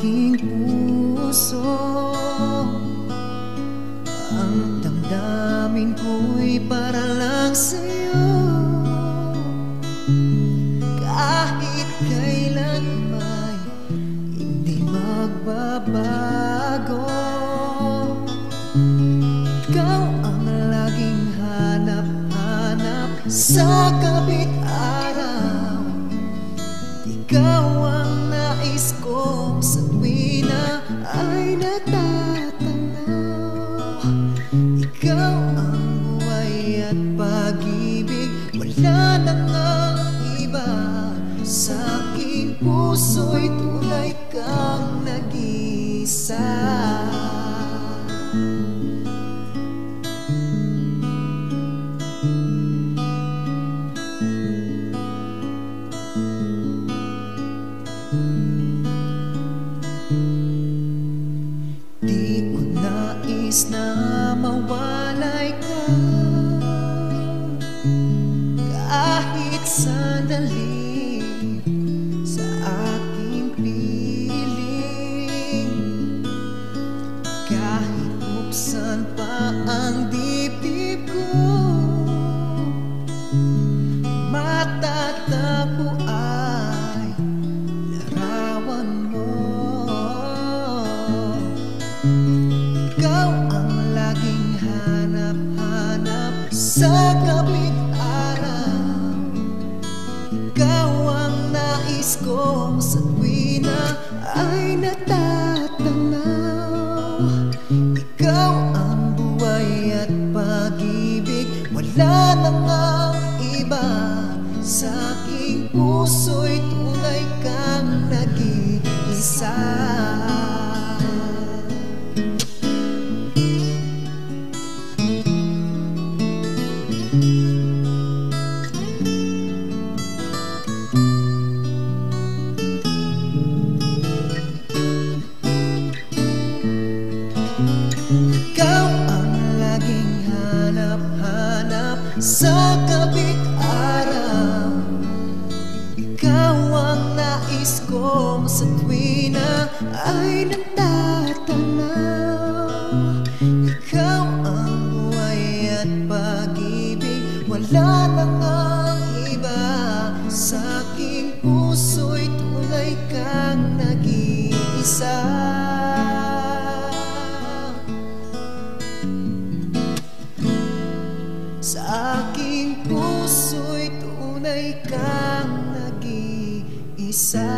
aking puso. Ang damdamin ko'y para lang sa'yo. Kahit kailan may hindi magbabago. Ikaw ang laging hanap-hanap sa gabit araw. Ikaw ang nais kong sa tuwina ay natatanaw. Ikaw ang buhay at pag-ibig, wala nang ang iba. Sa aking puso'y tunay kang nag-iisa. Di ko nais na mawalay ka kahit sandali sa aking piling. Kahit buksan pa ang dibdib ko, matatagpo ay larawan mo. Ikaw ang laging hanap-hanap sa gabing araw. Ikaw ang nais kong sa tuwina ay natatanaw. Ikaw ang buhay at pag-ibig, wala nang ang iba. Sa aking puso'y tunay kang nag-iisa. Ikaw ang laging hanap-hanap sa gabing araw. Ikaw ang nais kong sa tuwina ay natatanaw. Ikaw ang buhay at pag-ibig, wala nang ang iba. Sa aking puso'y tunay kang nag-iisa. Sa aking puso'y tunay kang nag-iisa.